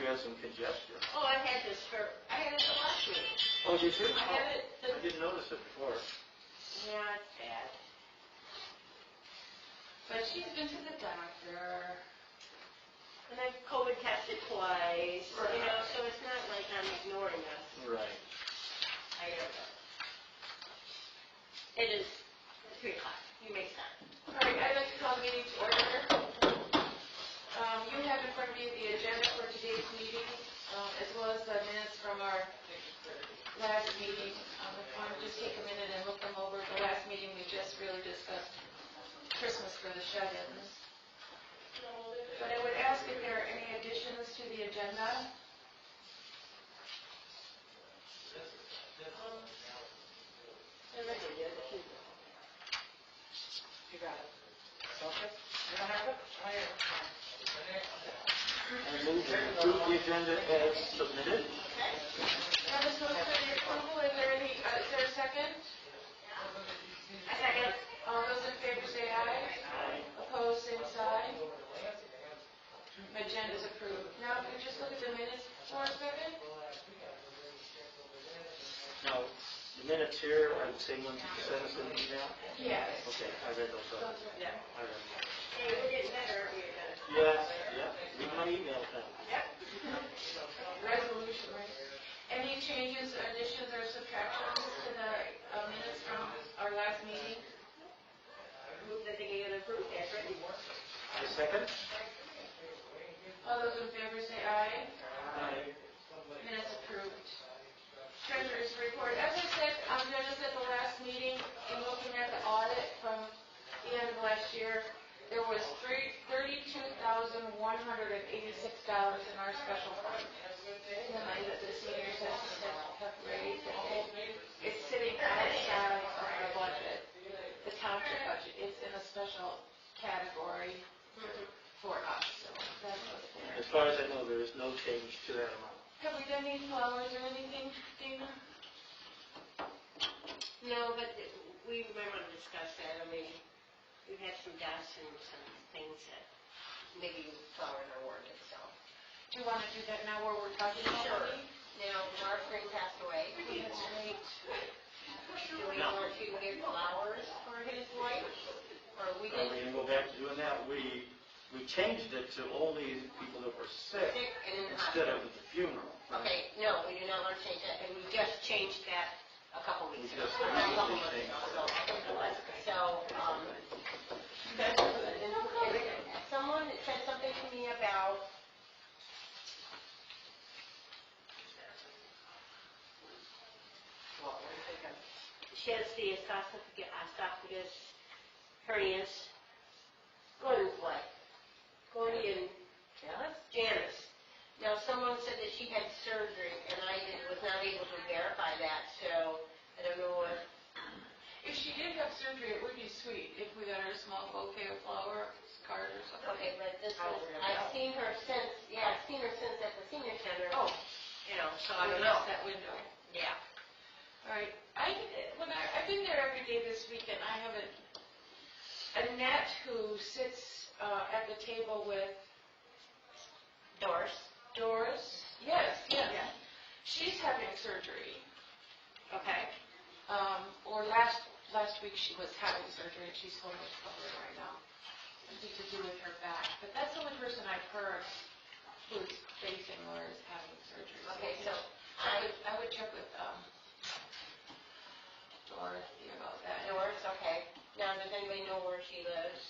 has some congestion. Oh, I had it the last meeting. Oh, did you? I had it. I didn't notice it before. Yeah, it's bad. But she's been to the doctor. And I've COVID tested twice. Right. You know, so it's not like I'm ignoring us. Right. I don't know. It is 3 o'clock. You may start. All right, I'd like to call the meeting to order. You have in front of you the agenda for today's meeting, as well as the minutes from our last meeting. If you want to just take a minute and look them over. The last meeting we just really discussed Christmas for the shut-ins. But I would ask if there are any additions to the agenda. You got it. Okay. You don't have it? I have it. I move to approve the agenda as submitted. Now, this motion for the approval, is there a second? I second. All those in favor say aye. Aye. Opposed, same sign. Agenda is approved. Now, if we just look at the minutes for a second. Now, the minutes here are the same ones you sent us in the email? Yes. Okay, I read those up. Yeah. I read them. Hey, we're getting better, aren't we? Yes, yeah, read my email now. Yep. Resolution, right? Any changes, additions, or subtractions to the minutes from our last meeting? Move that they get approved as written. I second. All those in favor say aye. Aye. Minutes approved. Treasurer's report. As I said, just at the last meeting, in looking at the audit from the end of last year, there was $32,186 in our special fund. The money that the seniors have raised. It's sitting outside of our budget, the township budget. It's in a special category for us. So that's what's there. As far as I know, there is no change to that amount. Have we done any flowers or anything, Dana? No, but we might want to discuss that. I mean, we've had some deaths and some things that maybe flowers are warranted, so. Do you want to do that now while we're talking about Sure. it? Now, Mark Green passed away. That's right. Do we want to give flowers for his wife? Or we Are we did going to go back to doing that? We changed it to only people that were sick sick and in the instead hospital? of at the funeral. Okay, no, we do not want to change that, and we just changed that a couple weeks ago. We just Not a couple recently months ago, changed so, someone said something to me about she has the esophagus hernias. Gordian. Janice. Now, someone said that she had surgery, and I was not able to verify that, so I don't know if. If she did have surgery, it would be sweet if we got her a small bouquet of flowers, card or something. Okay, but this was, I've seen her since at the senior center. Oh. You know, so I don't know. That window. Yeah. All right. I've been there every day this week, and I have Annette who sits at the table with Doris. Doris. Yes. She's having surgery. Okay. Or last week she was having surgery, and she's home recovering right now. Something to do with her back. But that's the only person I've heard who's facing or is having surgery. Okay, so I would check with Dorothy about that. Doris, okay. Now, does anybody know where she lives?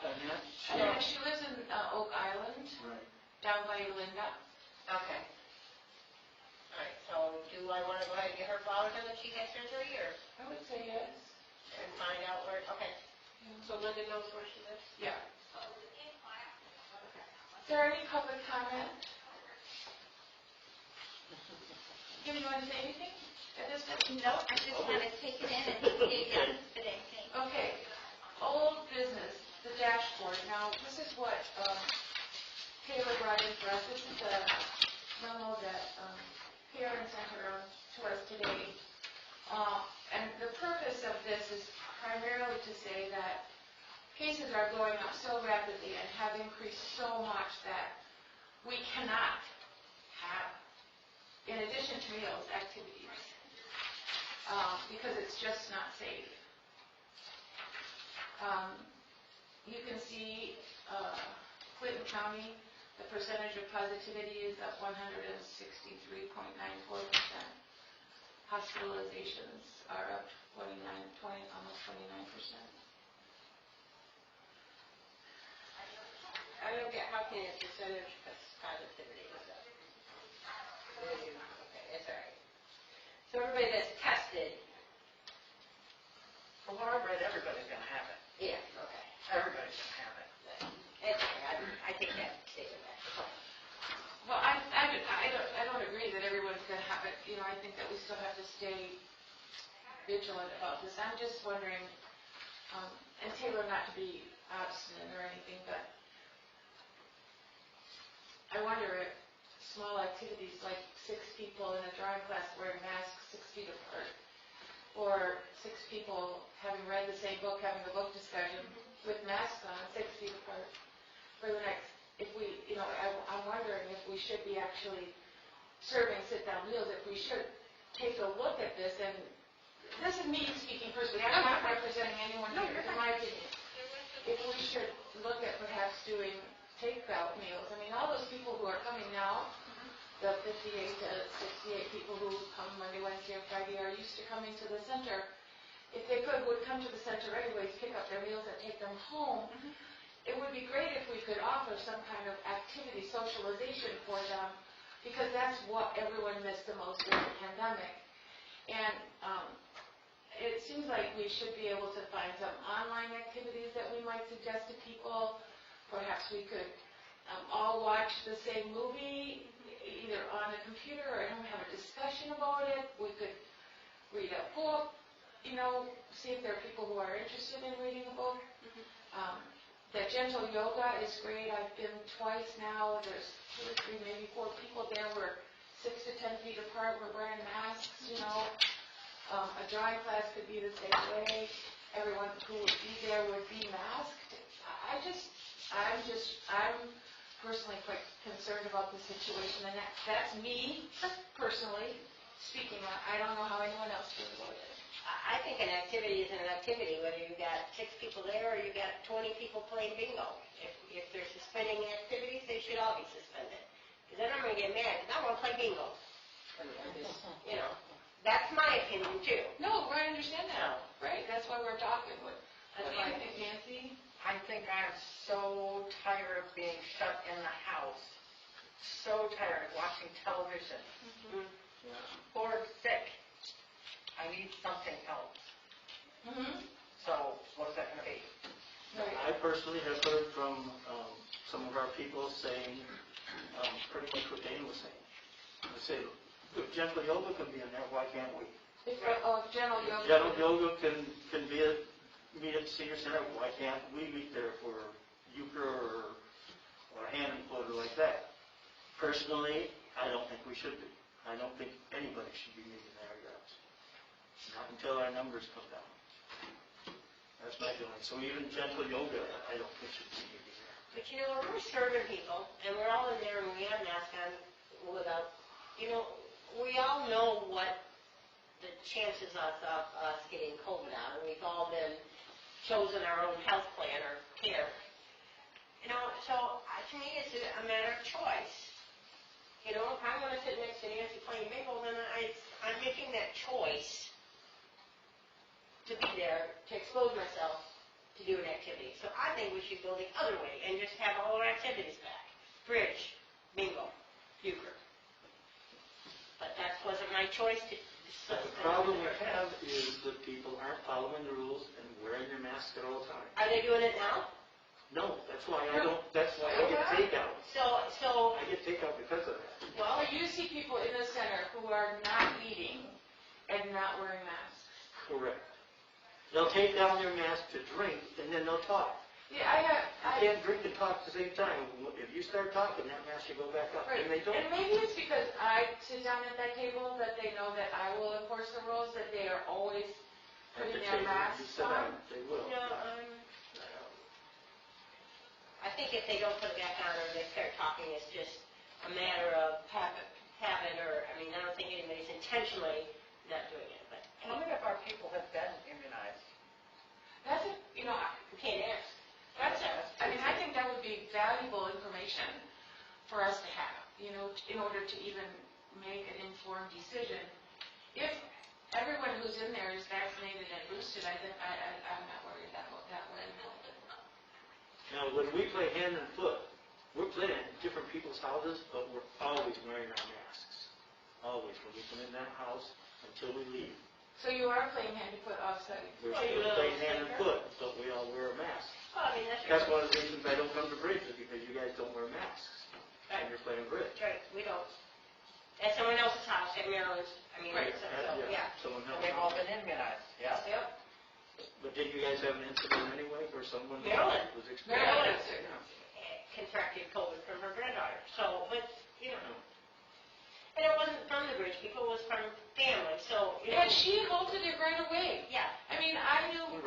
Annette? Yeah, she lives in Oak Island, Right. down by Linda. Okay. All right, so do I want to go ahead and get her flowers in that she had surgery, or I would say yes. and find out where, okay. So Linda knows where she lives? Yeah. Is there any public comment? Jim, you want to say anything at this time? No, I just want to take it in and see it today. Okay. Old business, the dashboard. Now, this is what Taylor brought in for us. This is the memo that Karen sent to us today. And the purpose of this is primarily to say that cases are going up so rapidly and have increased so much that we cannot have, in addition to meals, activities, because it's just not safe. You can see Clinton County, the percentage of positivity is up 163.94%. Hospitalizations are up almost 29%. I don't get how can a percentage of positivity is up. Okay, that's all right. So everybody that's tested, From what I've read, everybody's gonna have it. yeah, okay. Everybody's gonna have it. It's okay, I take that statement back. Well, I don't agree that everyone's going to have it. You know, I think that we still have to stay vigilant about this. I'm just wondering, and Taylor, not to be obstinate or anything, but I wonder if small activities like 6 people in a drawing class wearing masks 6 feet apart, or 6 people having read the same book, having a book discussion with masks on 6 feet apart for the next, if we, you know, I'm wondering if we should be actually serving sit-down meals, if we should take a look at this, and this is me speaking personally, I'm not representing anyone here, in my opinion. If we should look at perhaps doing take-out meals, I mean, all those people who are coming now, the 58 to 68 people who come Monday, Wednesday, and Friday are used to coming to the center. If they could, would come to the center anyways, pick up their meals and take them home. It would be great if we could offer some kind of activity, socialization for them, because that's what everyone missed the most during the pandemic. And it seems like we should be able to find some online activities that we might suggest to people. Perhaps we could all watch the same movie, either on a computer or at home, have a discussion about it. We could read a book, you know, see if there are people who are interested in reading a book. The gentle yoga is great. I've been twice now. There's 2 or 3, maybe 4 people there. We're 6 to 10 feet apart. We're wearing masks, you know. A drawing class could be the same way. Everyone who would be there would be masked. I'm personally quite concerned about the situation, and that's me personally speaking. I don't know how anyone else feels about it. I think an activity is an activity, whether you got 6 people there or you got 20 people playing bingo. If they're suspending activities, they should all be suspended. Because then I'm going to get mad, because I want to play bingo. I mean, you know, that's my opinion too. No, I understand that. Right, that's why we're talking. What do you think, Nancy? I think I'm so tired of being shut in the house. So tired of watching television. Bored, sick. I need something else. So, what is that going to be? I personally have heard from some of our people saying pretty much what Dana was saying. They say, if gentle yoga can be in there, why can't we? Gentle yoga. Gentle yoga can meet at the senior center, why can't we meet there for euchre or hand and foot or like that? Personally, I don't think we should be. I don't think anybody should be meeting in our yards. Not until our numbers come down. That's my feeling. So even gentle yoga, I don't think should be meeting there. But you know, when we're serving people, and we're all in there and we have masks on without, you know, we all know what the chances of us getting COVID are. We've all been chosen our own health plan or care. You know, so to me it's a matter of choice. You know, if I want to sit next to Nancy playing bingo, then I'm making that choice to be there, to expose myself to do an activity. So I think we should go the other way and just have all our activities back. Bridge, bingo, euchre. But that wasn't my choice to... The problem we have is that people aren't following the rules and wearing their masks at all times. Are they doing it now? No, that's why I get takeout. So, I get takeout because of that. well, You see people in the center who are not eating and not wearing masks. Correct. They'll take down their mask to drink, and then they'll talk. Yeah, You can't drink and talk at the same time. If you start talking, that mask should go back up, right. and they don't. And maybe it's because I sit down at that table that they know that I will enforce the rules, that they are always At putting the their table, you masks sit down, on. they will. no, I think if they don't put it back on or they start talking, it's just a matter of Habit. habit, or, I mean, I don't think anybody's intentionally not doing it, but How many of our people have been immunized? That's, we can't ask. I mean, I think that would be valuable information for us to have, in order to even make an informed decision. If everyone who's in there is vaccinated and boosted, I'm not worried that way. Now, when we play hand and foot, we're playing at different people's houses, but we're always wearing our masks. Always, when we come in that house until we leave. So you are playing hand to foot offsite. We're Well, still you playing will, hand and Saker. foot, but we all wear a mask. Well, I mean, that's That's one of the reasons I don't come to bridge, is because you guys don't wear masks. And you're playing bridge. right, we don't. At someone else's house, at Maryland's, Right. yeah. Someone And help they've all been immunized, yeah. Yep. But did you guys have an incident anyway, where someone Maryland. was Maryland. exposed? Contracted COVID from her granddaughter, so, but, and it wasn't from the bridge people, it was from family, so, And she halted it right away. yeah. I mean, I don't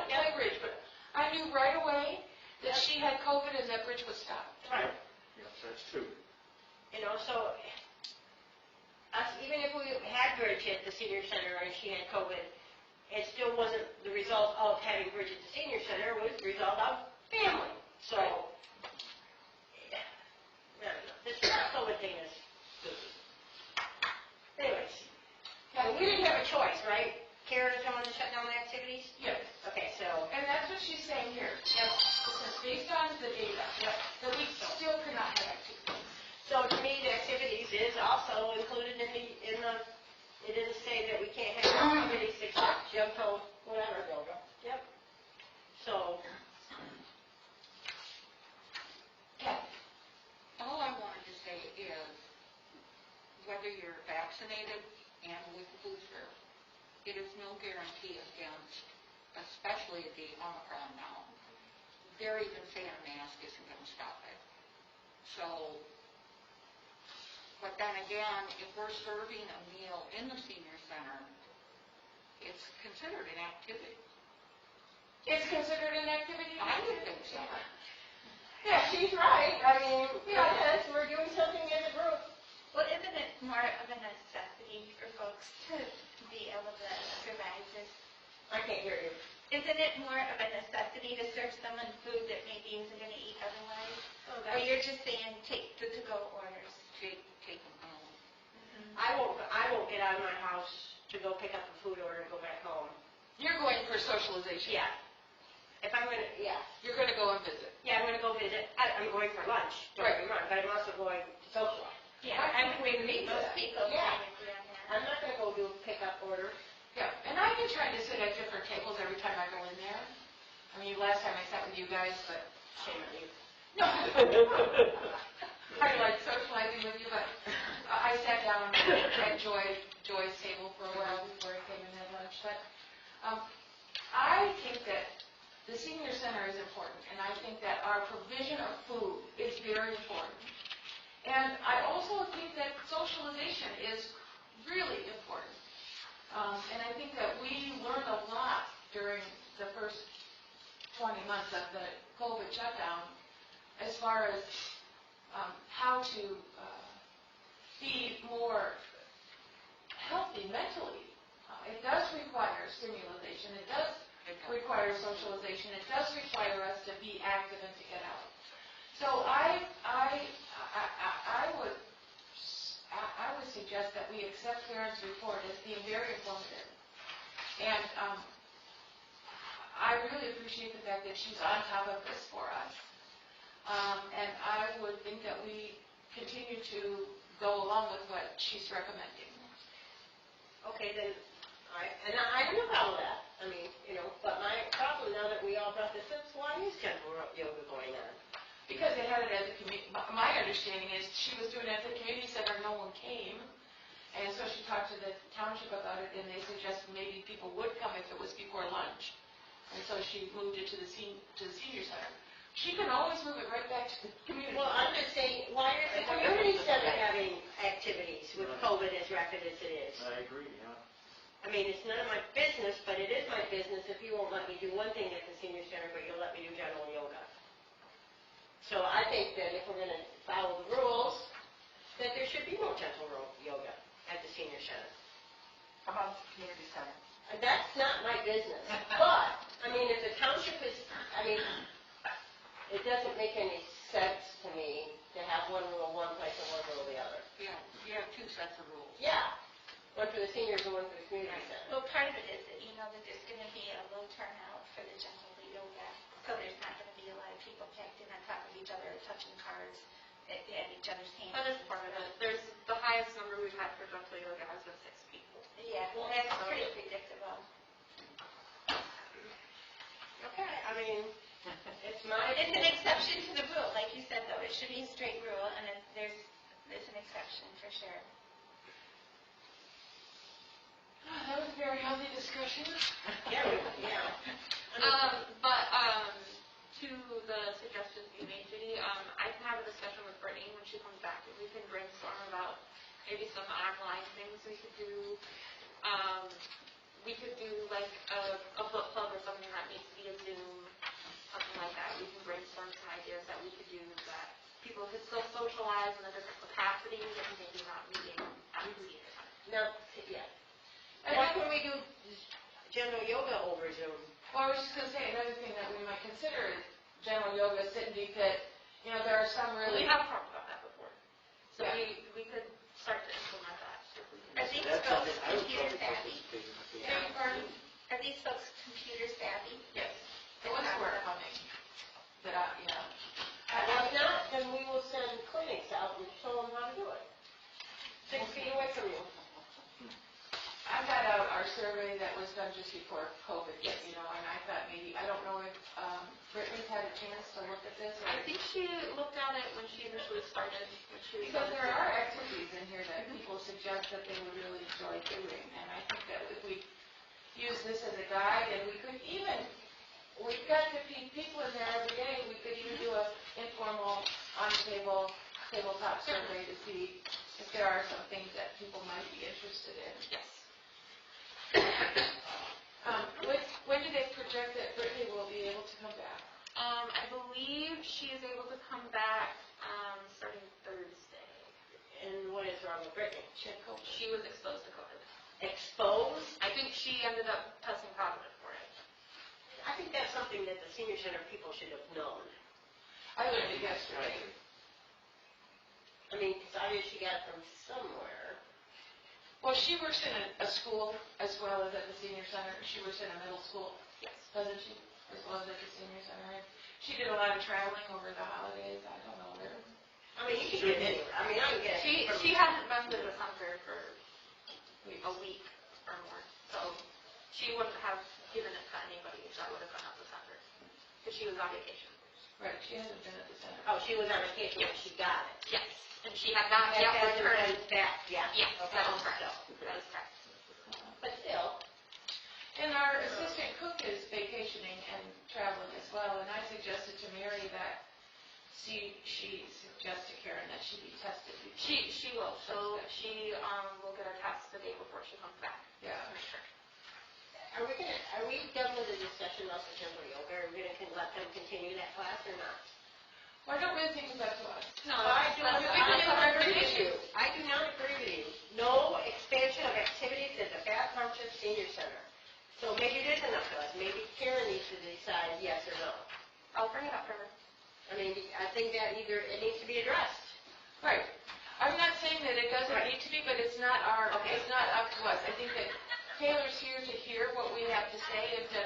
play bridge, but I knew right away that she had COVID and that bridge was stopped. Right. Yes, that's true. So, us, even if we had Bridge at the senior center and she had COVID, it still wasn't the result of having Bridge at the senior center, it was the result of family. So, I don't know, this COVID thing is, anyways. We didn't have a choice, right? Kara doesn't want to shut down the activities? Yes. Okay, so, And that's what she's saying here. yep. Based on the data, that we still cannot have activities. So to me, the activities is also included in the, it doesn't say that we can't have activities except jump rope, whatever. Yep. So, Kathy? All I wanted to say is, whether you're vaccinated and with the booster, it is no guarantee against, especially the Omicron now. They're even saying a mask isn't going to stop it. So, but then again, if we're serving a meal in the senior center, it's considered an activity. It's considered an activity? I would think so. Yeah, she's right. I mean, yes, we're doing something as a group. Well, isn't it more of a necessity for folks to be able to survive this? I can't hear you. Isn't it more of a necessity to serve someone food that maybe isn't going to eat otherwise? Oh, Or you're just saying take the to-go orders? Take them home. I won't get out of my house to go pick up a food order and go back home. you're going for socialization. Yeah. If I'm gonna, yeah. You're going to go and visit. Yeah, I'm gonna go visit. I'm going for lunch, don't get me wrong, but I'm also going to socialize. Yeah, I'm going to meet most people Yeah. kind of agree on that. I'm not gonna go do a pickup order. Yeah, and I've been trying to sit at different tables every time I go in there. I mean, last time I sat with you guys, but Shame on you. no. I like socializing with you, but I sat down at Joy's table for a while before I came and had lunch. But I think that the senior center is important, and I think that our provision of food is very important. And I also think that socialization is really important. And I think that we learned a lot during the first 20 months of the COVID shutdown as far as how to be more healthy mentally. It does require stimulation. It does require socialization. It does require us to be active and to get out. So I would suggest that we accept Karen's report as being very informative. And I really appreciate the fact that she's on top of this for us. And I would think that we continue to go along with what she's recommending. Okay, then, I do follow that. I mean, but my problem now that we all brought this up, why is temple yoga going on? Because they had it at the community, my understanding is she was doing it at the community center, no one came. And so she talked to the township about it, and they suggested maybe people would come if it was before lunch. And so she moved it to the senior center. She can always move it right back to the community. Well, I'm just saying, why is the community center having activities with COVID as rapid as it is? I agree, yeah. I mean, it's none of my business, but it is my business if you won't let me do one thing at the senior center, but you'll let me do general yoga. So I think that if we're gonna follow the rules, How about the community center? And that's not my business. But, I mean, if the township is, I mean, it doesn't make any sense to me to have one rule one place and one rule the other. Yeah, you have two sets of rules. Yeah, one for the seniors and one for the community center. Well, part of it is that, that there's going to be a low turnout for the general yoga, so there's not going to be a lot of people packed in on top of each other, touching cards at each other's hands. That is part of it. There's the highest number we've had for gentle yoga has been 6 people. Yeah, well, that's pretty predictable. Okay, I mean, it's my. It's an exception to the rule, like you said, though. It should be a straight rule, and there's an exception for sure. That was a very healthy discussion. Yeah, yeah. To the suggestions you made, Judy, I can have a discussion with Brittany when she comes back, and we can brainstorm about maybe some online things we could do. We could do like a book club or something that needs to be a Zoom, something like that. We can brainstorm some ideas that we could do that people could still socialize in a different capacity and maybe not meeting at the senior center. No, yeah. And why couldn't we do general yoga over Zoom? Well, I was just going to say, another thing that we might consider is general yoga, sit and be fit. There are some really... We have talked about that before. So Yeah. we could start to implement that. If we can. Are these That's folks something I would computer probably savvy? participate in. If we Beg your pardon? Are these folks computer savvy? Yes. The ones who are coming. But, Well, if not, then we will send clinics out and show them how to do it. 6 feet away from you. I've got our survey that was done just before COVID hit, and I thought maybe, I don't know if Brittany's had a chance to look at this. I think she looked at it when she initially started, when she was Because there are activities in here that people suggest that they would really enjoy doing, and I think that if we use this as a guide, and we could even, we've got 15 people in there every day, we could even do an informal, tabletop survey to see if there are some things that people might be interested in. Yes. When do they project that Brittany will be able to come back? I believe she is able to come back starting Thursday. And what is wrong with Brittany? She was exposed to COVID. Exposed? I think she ended up testing positive for it. I think that's something that the senior center people should have known. I learned it yesterday. I mean, because obviously she got it from somewhere. Well, she works in a school as well as at the senior center. She works in a middle school. Yes. Doesn't she? As well as at the senior center. She did a lot of traveling over the holidays. I don't know where. I mean, you can get it anywhere. I mean, I can get it. She hasn't been to the center for a week or more. So she wouldn't have given it to anybody that would have been at the center. Because she was on vacation. Right, she hasn't been at the center. Oh, she was on vacation when she got it. Yes. And she had not That yet hasn't returned. been back yet. Yes, Okay, that is correct. so- That is correct. But still, And our assistant cook is vacationing and traveling as well, and I suggested to Mary that she suggested to Karen that she be tested. She will. So she will get a test the day before she comes back. Yeah. For sure. are we done with the discussion about the general yoga? Are we going to let them continue that class or not? Well, I don't really think it's up to us. No, I do not that's- agree with you. I do not agree with you. No expansion of activities at the Bath Township Senior Center. So maybe it isn't up to us. Maybe Karen needs to decide yes or no. I'll bring it up for her. I mean, I think that it needs to be addressed. Right. I'm not saying that it doesn't need to be, but it's not Okay. it's not up to us. I think that Taylor's here to hear what we have to say and to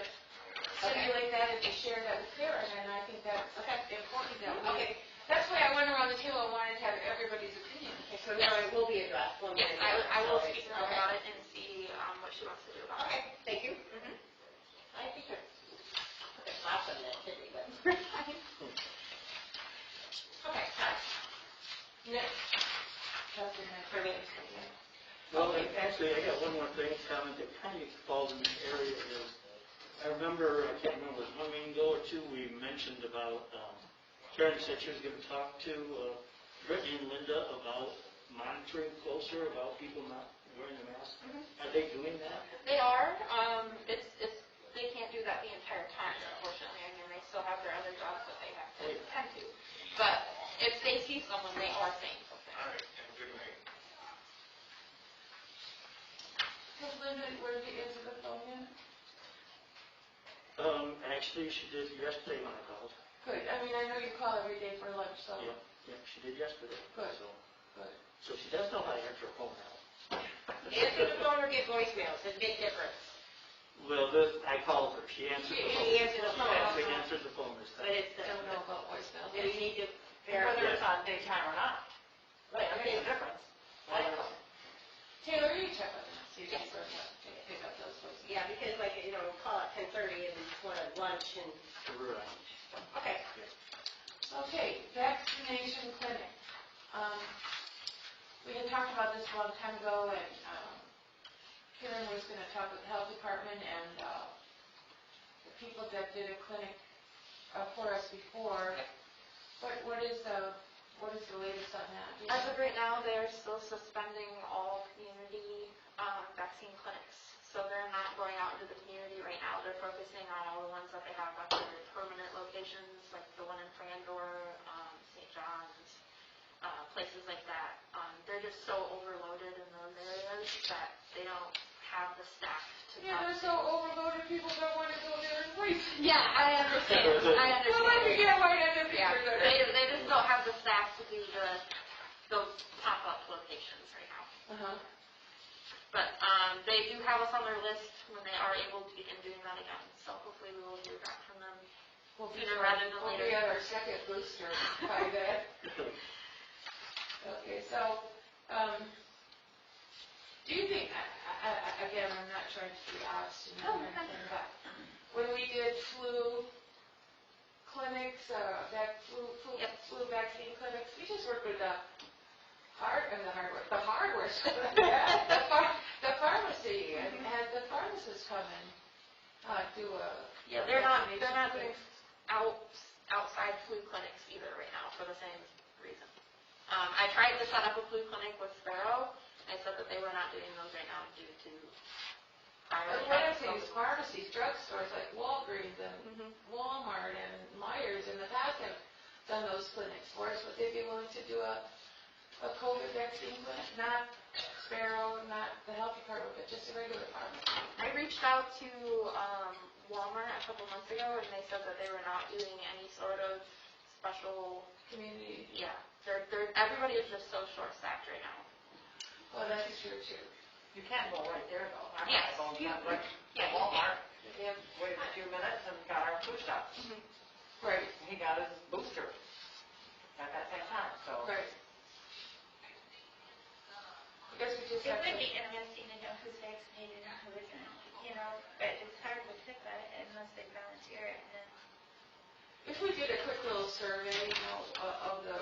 simulate that and to share that with Karen, and I think that's important that we... Okay. That's why I went around the table and wanted to have everybody's opinion. So now it will be addressed. One Yes, way or the I will other. speak to her Okay. about it and see what she wants to do about it. Okay, thank you. Mhm. I think there's lots of activity, but. Okay, Next. That's the next. Well, actually, I got one more thing, comment that kind of falls in this area is, I remember, I can't remember, it was 1 meeting ago or two, we mentioned about, Karen said she was going to talk to Brittany and Linda about monitoring closer about people not wearing a mask. Are they doing that? They are. They can't do that the entire time, unfortunately. I mean, they still have their other jobs that they have to attend to. But if they see someone, they are saying something. Has Linda did you answer the phone yet? Actually, she did yesterday when I called. Good, I mean, I know you call every day for lunch, so, Yeah, she did yesterday. Good. So, good. so she does know how to answer a phone now. Answer the phone or get voicemails, there's a big difference. Well, I called her, she answered the phone. She answered the phone. She answered the phone this But time. it's, Don't know about voicemail. we need to Whether verify. it's on daytime or not. Right, I Makes mean, a difference. I don't know. Taylor, you check on that, see if she's working out, pick up those voicemails. Yeah, because like, call at 10:30 and want to lunch and, Right. okay. Okay, vaccination clinic. We had talked about this a long time ago, and Karen was going to talk with the health department and the people that did a clinic for us before. What is the latest on that? As of right now, they're still suspending all community vaccine clinics. So they're not going out into the community right now. They're focusing on all the ones that they have at their permanent locations, like the one in Frandor, St. John's, places like that. They're just so overloaded in those areas that they don't have the staff to Yeah, they're so overloaded, people don't want to go there and wait. Yeah, I understand. I understand. Well, let me get why other people Yeah, are there. they just don't have the staff to do those pop-up locations right now. Uh-huh. But they do have us on their list when they are able to begin doing that again. So hopefully we will hear back from them sooner rather than We'll later. be at our second booster by then. Okay, so, do you think, again, I'm not trying to be obstinate or anything, but when we did flu clinics, Yep. flu vaccine clinics, we just worked with the hardware store, the pharmacy, and had the pharmacists come and do a Yeah, they're not vaccination doing clinic. outside flu clinics either right now for the same reason. I tried to set up a flu clinic with Sparrow. I said that they were not doing those right now due to What I'm saying is pharmacies, drugstores like Walgreens and Mhm. Walmart and Myers in the past have done those clinics for us. Would they be willing to do a COVID vaccine clinic? Not Sparrow, not the health department, but just a regular pharmacy. I reached out to Walmart a couple months ago, and they said that they were not doing any sort of special. Community. Yeah, everybody is just so short-staffed right now. Well, that's true too. You can't go right there though. Yes. I'm going right Yeah, to you Walmart, waited a few minutes and got our flu shot. Right, And he got his booster at that same time, so. right. I guess we just It have would to, be interesting to know who's vaccinated and who isn't, but it's hard to pick that unless they volunteer it. And then, if we did a quick little survey, of the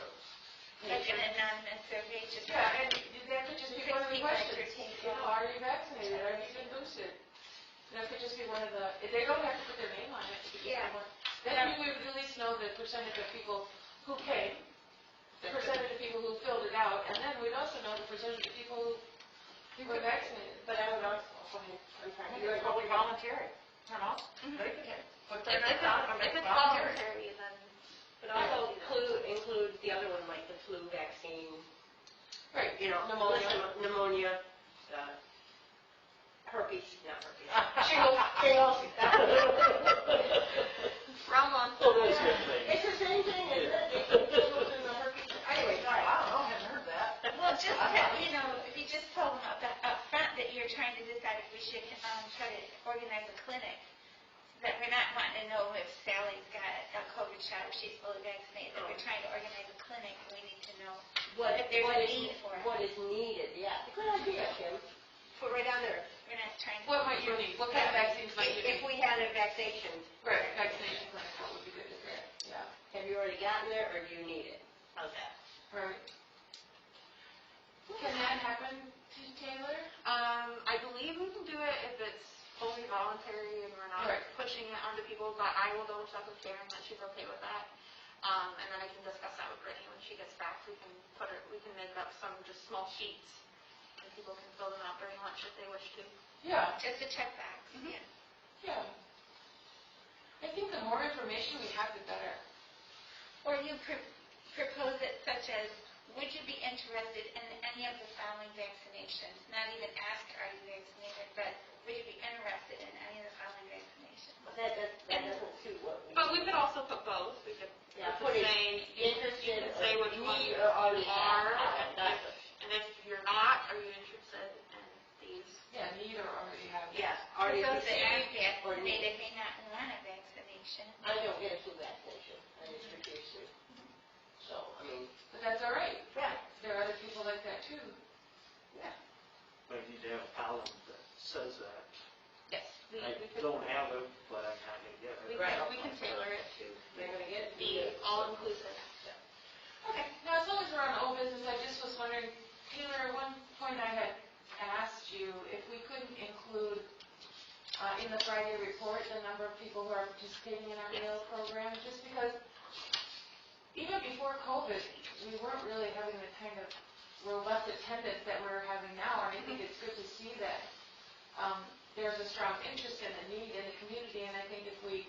like an patients. anonymous survey, just. Yeah, and that could just be You one of could the see like questions. your take You know, home. are you vaccinated? Are you been boosted? That could just be one of the, if they don't have to put their name on it, it could just be Yeah. one. Then we would at least know the percentage of people who came, the percentage of people who filled it out, and then we'd also know the percentage of people who were vaccinated. But I would also, go ahead, I'm sorry. You're probably voluntary, They can put their If names on it's it. voluntary, then But also include the other one, like the flu vaccine, Right, pneumonia, herpes, not herpes. Shingles. wrong one. Oh, that's a good thing. It's the same thing, isn't it? They put shingles in the herpes. Anyway, sorry. Wow, I haven't heard that. Well, just, if you just told them up front that you're trying to decide if we should try to organize a clinic, that we're not wanting to know if Sally's got a COVID shot or she's fully vaccinated, that we're trying to organize a clinic, and we need to know if there's a need for it. What is needed, yeah. Good idea, Kim. Put right down there. We're not trying to. what might you need? What kind of vaccines might you If need? we had a vaccination, Right, vaccination clinic, what would be good to get? Yeah, have you already gotten there or do you need it? How's that? right. Can that happen, Taylor? I believe we can do it if it's fully voluntary and we're not Right. pushing it onto people, but I will double check with Karen that she's okay with that. And then I can discuss that with Brittany when she gets back. We can make up some just small sheets and people can fill them out during lunch if they wish to. Yeah, Just a check box, yeah. yeah. I think the more information we have, the better. Or you propose it such as, would you be interested in any of the following vaccinations? Not even ask, are you vaccinated, but would you be interested in any of the following vaccinations? But that doesn't suit what we. But we could also put both. We could Yeah, put put the it saying, you interested can say which or one need you or already are, have. Gotcha. and if you're not, are you interested in these? Yeah, need or already have. Yeah, already Those that are received or need. vaccinated may not want a vaccination. I don't get a flu vaccination, I just refuse to. So, I mean, But that's all right. yeah, There are other people like that too. yeah. But you need to have a column that says that. Yes. I don't have it, but I'm not gonna get it. We can tailor it to They're gonna get it. be all-inclusive. Okay, now as long as we're on old business, I just was wondering, Taylor, at one point I had asked you if we couldn't include in the Friday report the number of people who are participating in our meal program, just because even before COVID, we weren't really having the kind of robust attendance that we're having now, and I think it's good to see that there's a strong interest and a need in the community, and I think if we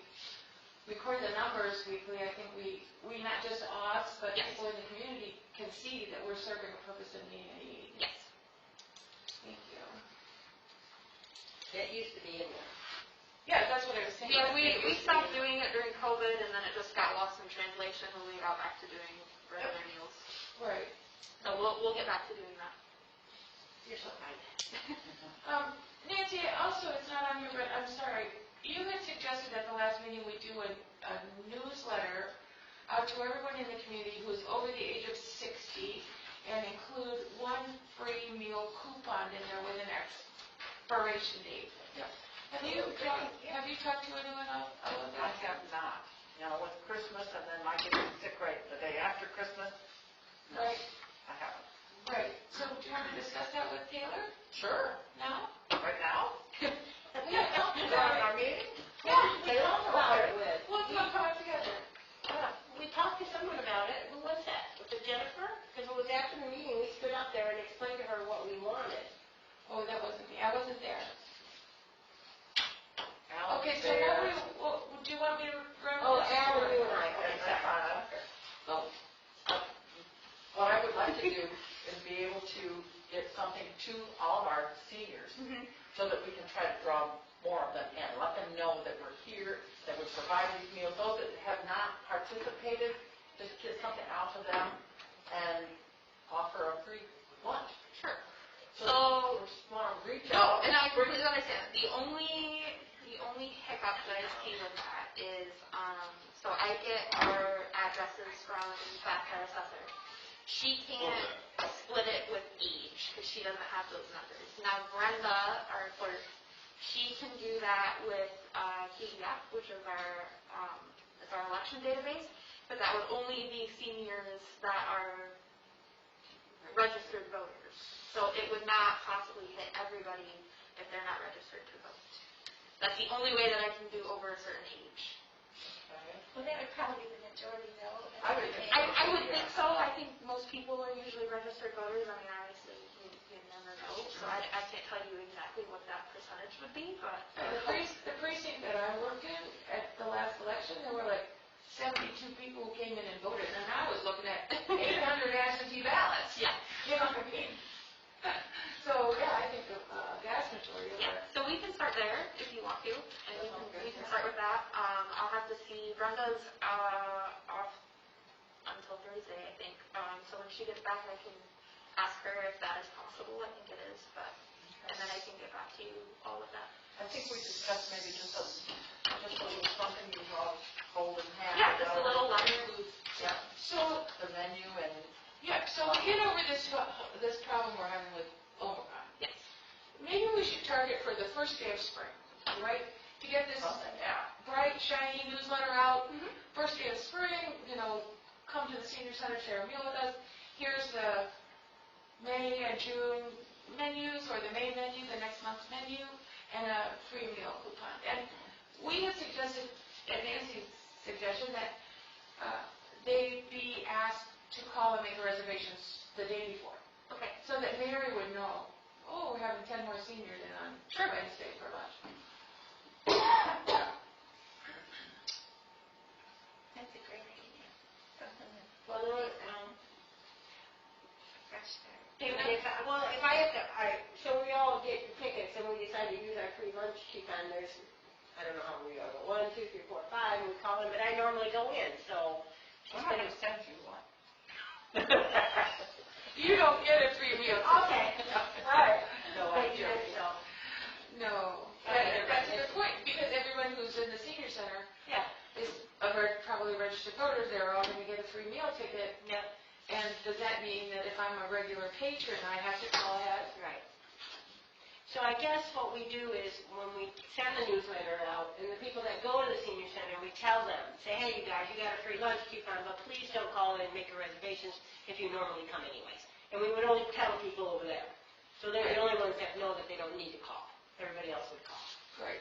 record the numbers weekly, I think we not just us, but Yes. people in the community can see that we're serving a purpose and meeting a need. Yes. Thank you. That used to be in there. Yeah, that's what I was saying. Yeah, we stopped doing it during COVID, and then it just got lost in translation when we got back to doing regular meals. Right. So we'll get back to doing that. You're so kind. Nancy, also, it's not on here, but I'm sorry. You had suggested at the last meeting we do a newsletter out to everyone in the community who is over the age of 60 and include one free meal coupon in there with an expiration date. Have you talked to anyone about I that? have not. You know, with Christmas and then my getting sick right the day after Christmas, no, Right, I haven't. right. So do you want to discuss that with Taylor Sure. now? Right now? Yeah, no, Is that our meeting? Yeah. They talked about it with. Let's not come together. We talked to someone about it. Who was that? Was it Jennifer? Because it was after the meeting, we stood up there and explained to her what we wanted. Oh, that wasn't me. I wasn't there. Alan Okay, so there. do you want me to run? Oh, this? Alan, you and I. Okay, And, sorry. what I would like to do is be able to get something to all of our seniors so that we can try to draw more of them in. Let them know that we're here, that we provide these meals. Those that have not participated, just get something out to them and offer a free lunch. Sure. So, we just want to reach No, out. and I completely understand. The only hiccup that I see with that is, so I get our addresses from Bath Hair Assessor. She can't split it with age because she doesn't have those numbers. Now Brenda, our clerk, she can do that with KDF, which is our election database, but that would only be seniors that are registered voters. So it would not possibly hit everybody if they're not registered to vote. That's the only way that I can do over a certain age. Well, that would probably be the majority though. I would think I would think so. I think most people are usually registered voters. I mean, obviously, you never know. So I can't tell you exactly what that percentage would be, but The precinct that I worked in at the last election, there were like 72 people who came in and voted, and I was looking at 800 absentee ballots. yeah. You know what I mean? So, yeah, I think the vast majority of Yeah, it. so we can start there if you want to, and we can start with that. I'll have to see, Brenda's off until Thursday, I think. So when she gets back, I can ask her if that is possible. I think it is, but, and then I can get back to you all of that. I think we discussed maybe just a little something you all hold in hand. Yeah, just a little letter. Yeah, So, the menu and. yeah, so we get over this problem we're having with Omicron. Yes. Maybe we should target for the first day of spring, right? To get this Something, yeah. bright, shiny newsletter out. First day of spring, come to the senior center, share a meal with us. Here's the May and June menus, or the May menu, the next month's menu, and a free meal coupon. And we have suggested, at Nancy's suggestion, that they be asked to call and make reservations the day before, Okay. so that Mary would know, oh, we're having 10 more seniors in on Wednesday for lunch. That's a great idea. Something that- Well, well, if I have to, so we all get tickets and we decide to use our free lunch coupon, there's, I don't know how many we are, but 1, 2, 3, 4, 5, and we call them, but I normally go in, so. I'm not gonna send you one. You don't get a free meal. Okay, all right. No, I don't. So, No, Okay. that's a good point, because everyone who's in the senior center yeah, is probably registered voters, they're all gonna get a free meal ticket. yeah, And does that mean that if I'm a regular patron, I have to call ahead? right. So I guess what we do is, when we send the newsletter out, and the people that go to the senior center, we tell them, say, hey, you guys, you got a free lunch coupon, but please don't call in and make your reservations if you normally come anyways. And we would only tell people over there. So they're the only ones that know that they don't need to call. Everybody else would call. Right.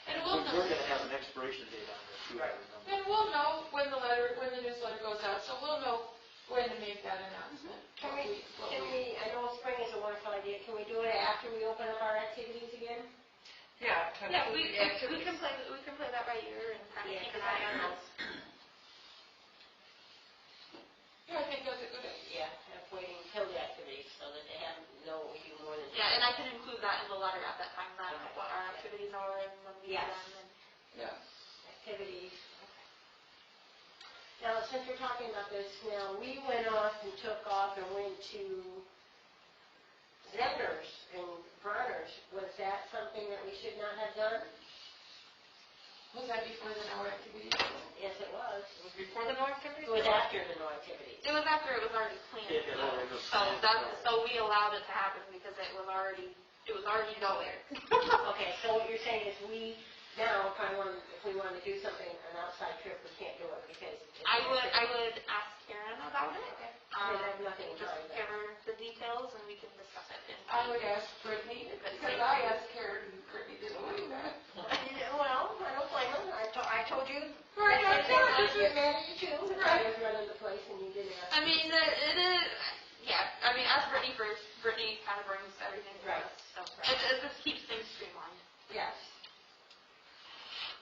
And we'll We're know, gonna have an expiration date on this, too, I remember. and we'll know when the newsletter goes out, so we'll know when to make that announcement. Can we, I know spring is a wonderful idea, can we do it after we open up our activities again? Yeah. Yeah, we can play that by ear and kind of Yeah, keep 'cause an eye on those. Yeah, I think that's a good idea. Yeah, have waiting until the activities, so that they have, know we do more than. Yeah, and I can include that in the letter at that time, that what our activities are and when we do Yes. them. And Yeah. Activities. Now, since we're talking about this, now, we went off and took off and went to Zenders and Bronner's. Was that something that we should not have done? Was that before the hour activity? Yes, it was. before the no activities? It was after the no activities. It was after it was already planned. Yeah, it already was So planned, so we allowed it to happen because it was already going. Okay, so what you're saying is we now, if we want to do something, an outside trip, we can't do it because. I would ask Karen about it. Okay. Because I have nothing to Just tell you give about. her the details and we can discuss it. I would ask Brittany, because I asked Karen, and Brittany didn't want to do that. Well, I don't blame them. I told you. Right, I They wanted know. to get mad at you too. I was running the place and you didn't ask. I mean, it is, yeah, I mean, ask Brittany first. Brittany kind of brings everything to Right. us, so Right. it just keeps things streamlined. Yes.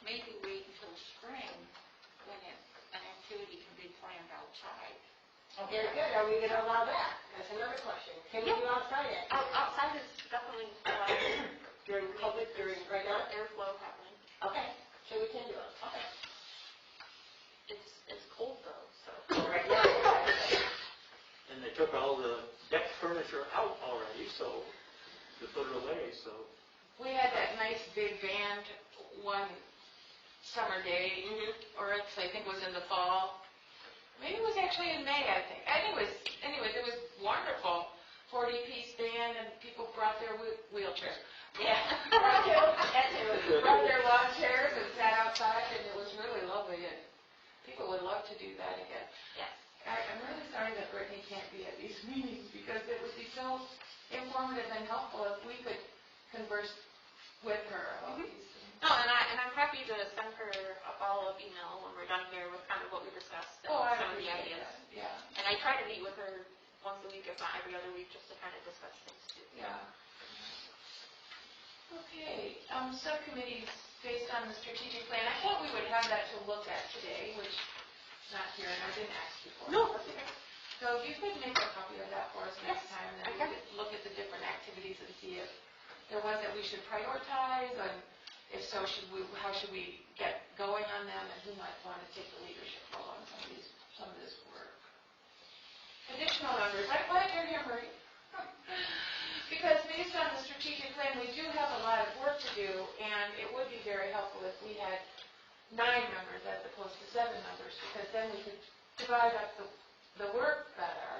Maybe wait until spring when an activity can be planned outside. Very good. Are we going to allow that? That's another question. Can we do outside it? Outside is definitely, During COVID, right now? airflow happening. Okay, so we can do it. Okay. It's cold though, so. Right now. And they took all the deck furniture out already, so, to put it away, so. We had that nice big band one summer day, or I think it was in the fall. Maybe it was actually in May, I think. Anyways, it was wonderful. 40-piece band, and people brought their wheelchairs. Yeah. That's it. Brought their lawn chairs and sat outside, and it was really lovely, and people would love to do that again. Yes. I'm really sorry that Brittany can't be at these meetings, because it would be so informative and helpful if we could converse with her about these things. No, and I'm happy to send her a follow-up email when we're done here with kind of what we discussed and I some of the appreciate ideas. that, yeah. And I try to meet with her once a week, if not every other week, just to kind of discuss things too. Yeah. Okay, subcommittees based on the strategic plan. I thought we would have that to look at today, which is not here, and I didn't ask you for. No, that's okay. So if you could make a copy of that for us next time, then we could look at the different activities and see if there was that we should prioritize, and if so, how should we get going on them, and who might want to take the leadership role on some of this work. Additional numbers. I'm glad you're here, Marie. Because based on the strategic plan, we do have a lot of work to do, and it would be very helpful if we had 9 members as opposed to 7 members, because then we could divide up the work better.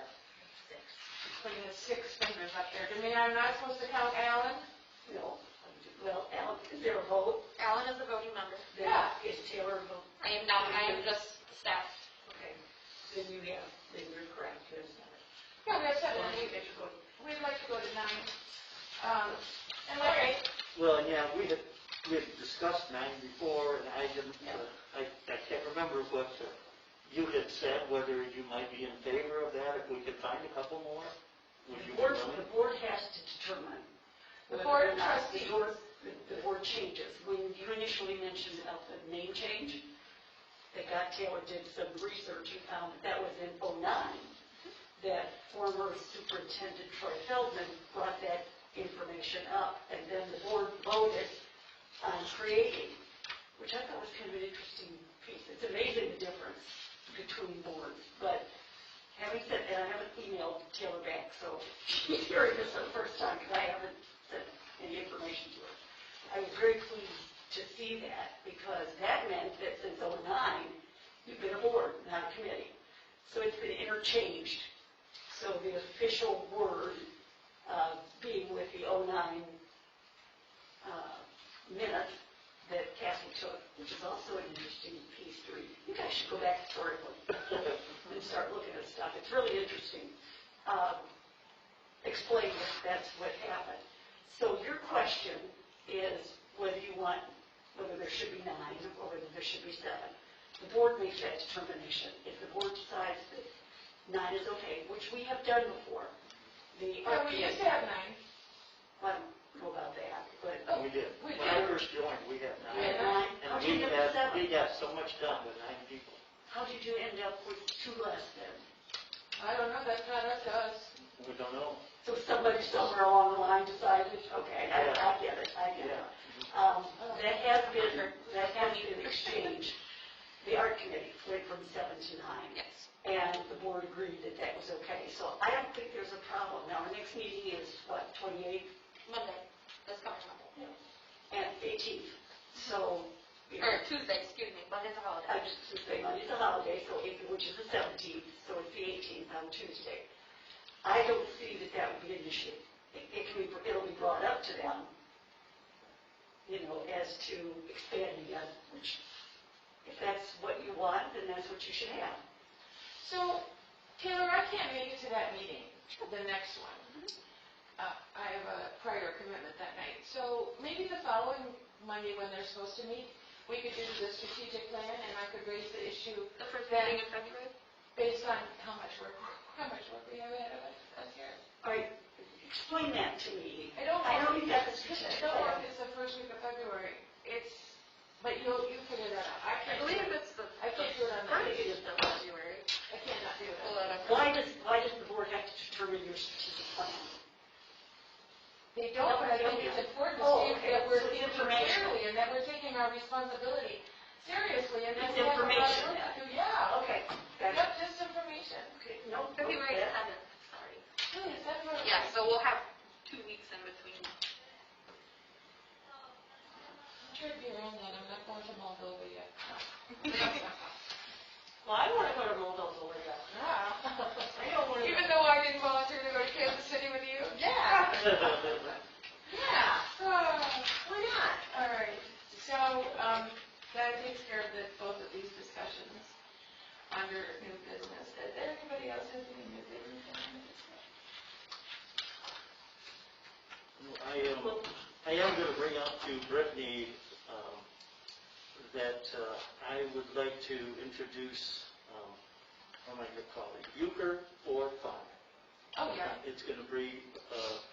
Putting the 6 fingers up there. Do you mean I'm not supposed to count Alan? No. Well, Alan, is there a vote? Alan is a voting member. Yeah. Is Taylor a vote? I am not, I am just staff. Okay. Then you're correct. There's not. Yeah, we have 7. Well, I think they should go. We'd like to go to 9. And like, Well, yeah, we had discussed 9 before, and I didn't, I can't remember what you had said, whether you might be in favor of that, if we could find a couple more. Would you be willing? The board has to determine The whether board or not trustees. the board changes. When you initially mentioned about the name change, that Taylor did some research and found that was in '09. that former Superintendent Troy Feldman brought that information up, and then the board voted on creating, which I thought was kind of an interesting piece. It's amazing the difference between boards, but having said that, I haven't emailed Taylor back, so she's hearing this for the first time because I haven't sent any information to her. I was very pleased to see that because that meant that since '09, you've been a board, not a committee. So it's been interchanged. So the official word being with the '09 minutes that Kathy took, which is also an interesting piece to read. You guys should go back historically and start looking at stuff. It's really interesting. Explain that that's what happened. So your question is whether there should be 9 or whether there should be 7. The board makes that determination. If the board decides that 9 is okay, which we have done before, We used to have 9. I don't know about that, but We did. We When I did. first joined, we had we had 9. 9. And How'd you get to 7? we got so much done with 9 people. How did you end up with 2 less then? I don't know, that's not up to us. We don't know. So somebody somewhere along the line decided, okay, I get it. That has been exchanged. The art committee went from 7 to 9. Yes. And the board agreed that that was okay. So I don't think there's a problem. Now, our next meeting is what, 28th Monday, this coming Monday. and 18th. So, Or Tuesday, excuse me, Monday's a holiday. I just would say Monday's a holiday, so which is the 17th, so it's the 18th on Tuesday. I don't see that that would be an issue. It'll be brought up to them, as to expanding it, which, if that's what you want, then that's what you should have. So, Taylor, I can't make it to that meeting, the next one. I have a prior commitment that night. So maybe the following Monday when they're supposed to meet, we could do the strategic plan and I could raise the issue The first Then- meeting in February? based on how much work we have ahead of us here. All right, explain that to me. I don't I know know you got this. I don't know if it's the first week of February. But you figure that out. I I can't believe do it. it's the I can't do it on that. first of February. I cannot do Pull it. that up. Why does the board have to determine your strategic plan? They don't, but I think it's important to Oh, see okay. that we're So it's thinking informational. clearly and that we're taking our responsibility seriously and that It's we have a lot of information, work yeah. to do. Yeah. Okay, gotcha. Yep, just information. Okay, no. February okay. 7th, sorry. Is that right? Yeah, so we'll have 2 weeks in between. I'm sure if you're in that, I'm not going to Moldova yet. Well, I want to go to Moldova with you. Yeah. I don't want to. Even though I didn't volunteer to go to Kansas City with you? Yeah. Yeah. Why not? All right, so, that takes care of both of these discussions under new business. Does anybody else have any new business? I am going to bring up to Brittany that I would like to introduce, what am I going to call it, Euchre for Fun. Oh, yeah. It's going to be,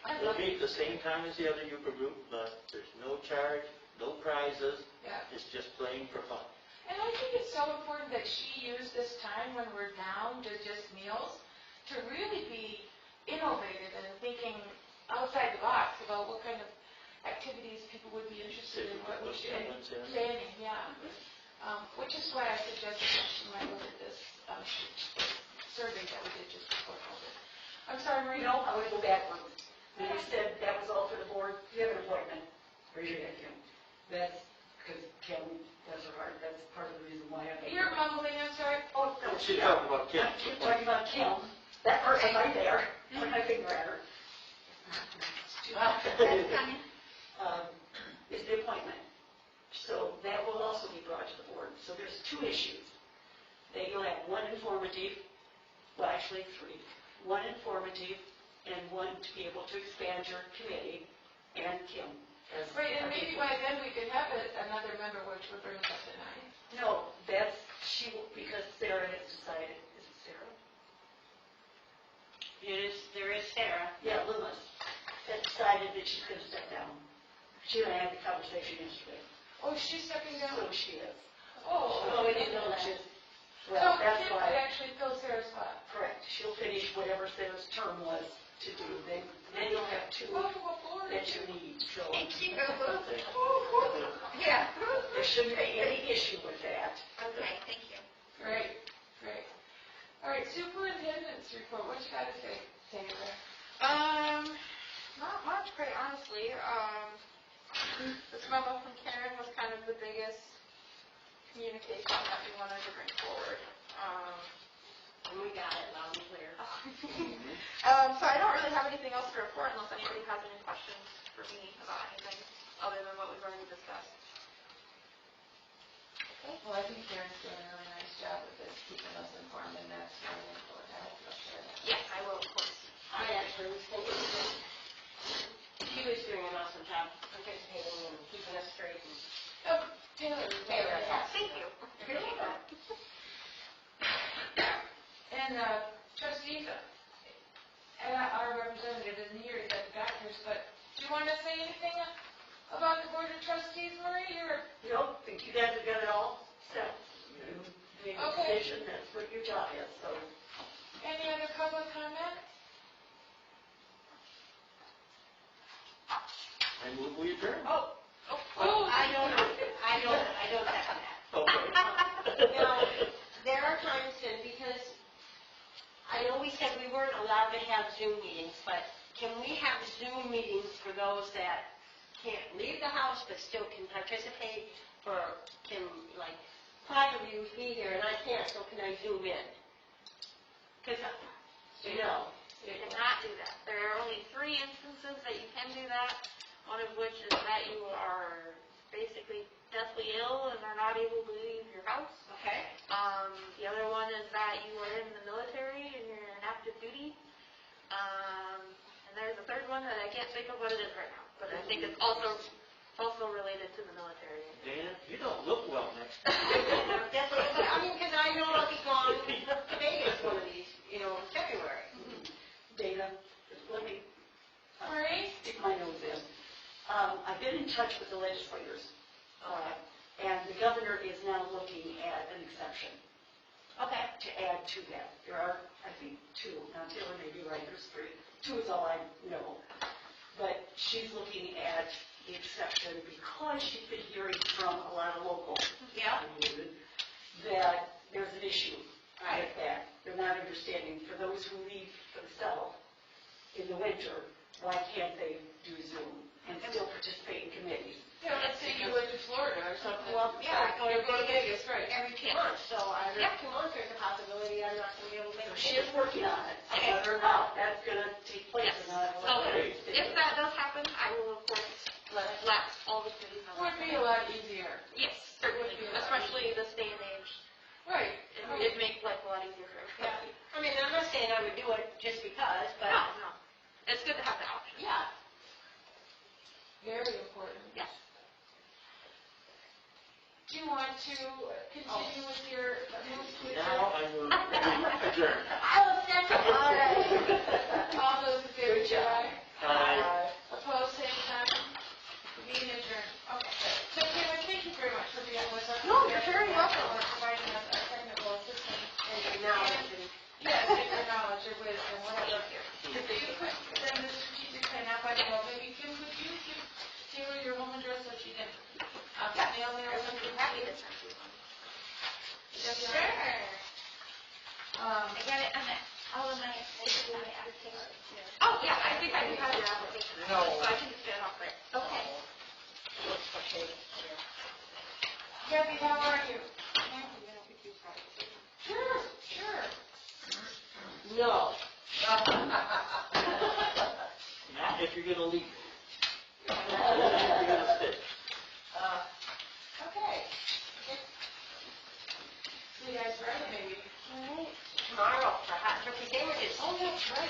I it'll love be at the same time as the other Euchre group, but there's no charge, no prizes, Yeah. it's just playing for fun. And I think it's so important that she use this time when we're down to just meals to really be innovative and thinking outside the box about what kind of activities people would be interested in, what we should, and planning, yeah. Which is why I suggested that she might look at this survey that we did just before COVID. I'm sorry, Marie? No, I want to go backwards. When you said that was all for the board, you have an appointment. Raise your hand, Kim. That's because Kim, bless her heart, that's part of the reason why I. You're mumbling, I'm sorry. Oh, no, She's talking about Kim. I'm talking about Kim. That person right there. Point my finger at her. Is the appointment. So that will also be brought to the board. So there's 2 issues. That you'll have 1 informative, well, actually 3. 1 informative and 1 to be able to expand your committee and Kim. as- Right, and maybe by then we could have another member, which would bring us up to 9. No, because Sarah has decided, is it Sarah? There is Sarah. Yeah, Loomis has decided that she's going to step down. She and I had the conversation yesterday. Oh, she's stepping down? So she is. Oh, Oh, we didn't know that. Well, So that's Kim why, would actually fill Sarah's spot. correct, she'll finish whatever Sarah's term was to do, then you'll have two Welcome aboard. that you need, so Thank you. Yeah. there shouldn't be any issue with that. Okay, thank you. Great, great. All right, superintendent's report, what you gotta say, Sandra? Not much, quite honestly. This memo from Karen was kind of the biggest communication that we wanted to bring forward. And we got it loud and clear. So I don't really have anything else to report unless anybody has any questions for me about anything other than what we've already discussed. Well, I think Karen's doing a really nice job with this, keeping us informed, and that's really important. I hope you'll share that. Yes, I will, of course. I actually was thinking that he was doing an awesome job participating and keeping us straight. And Oh, Taylor. Thank you. appreciate that. And trustees, and our representative isn't here, he's at the doctor's, but do you want to say anything about the board of trustees, Marie, or? No, think you guys have got it all set. You made a Okay. decision, that's what your job is, so. Any other public comment? I move we adjourn. Oh, I don't second that. Okay. Now, there are times then, because I know we said we weren't allowed to have Zoom meetings, but can we have Zoom meetings for those that can't leave the house but still can participate, or can, like, 5 of you be here and I can't, so can I Zoom in? Because, You cannot do that. There are only 3 instances that you can do that, one of which is that you are basically deathly ill and are not able to leave your house. okay, The other one is that you are in the military and you're in active duty. And there's a third one that I can't think of what it is right now, but I think it's also related to the military. Dana, you don't look well next time. definitely, I mean, because I know I'll be gone to Vegas one of these, in February. Dana, let me Marie? stick my nose in. I've been in touch with the legislators, and the governor is now looking at an exception Okay. to add to that. There are, I think, 2. Now Taylor may be right, there's 3. 2 is all I know. But she's looking at the exception because she's been hearing from a lot of locals Yeah. that there's an issue with that. They're not understanding. For those who leave for the south in the winter, why can't they do Zoom and still participate in committees? Yeah, let's say you went to Florida or something. Well, yeah, You're going to Vegas, right? Every 2 months, so every 2 months there's a possibility I'm not going to be able to make So a she is working on it. Whether or not that's going to take place Yes. or not. So if that does happen, I will of course let all the committees know. Would be a lot easier. Yes, certainly, especially this day and age. Right. It'd make life a lot easier for everybody. I mean, I'm not saying I would do it just because, but, No. It's good to have that option. yeah. Very important. Yes. Do you want to continue with your moves with Now I move we adjourn. Oh, second. All right. All those in favor, say aye. Aye. Opposed, same sign. Meeting adjourned. Okay. So, Taylor, thank you very much for being with us. No, you're very welcome. For providing us our technical assistance. And now I can, Yes, and your knowledge, your wisdom, whatever. If you could send the strategic plan out by mail, maybe Kim, could you give Taylor your home address so she can mail me or something? Happy to send you one. Sure. I got it on all of my applications. Oh, yeah, I think I do have your application. No. So I can just get it off there. Okay. Kathy, how are you? sure. Sure. No. Not if you're going to leave. If you're going to stay. Okay. See you guys Friday, maybe. Tomorrow for hot turkey sandwiches. Oh, that's right.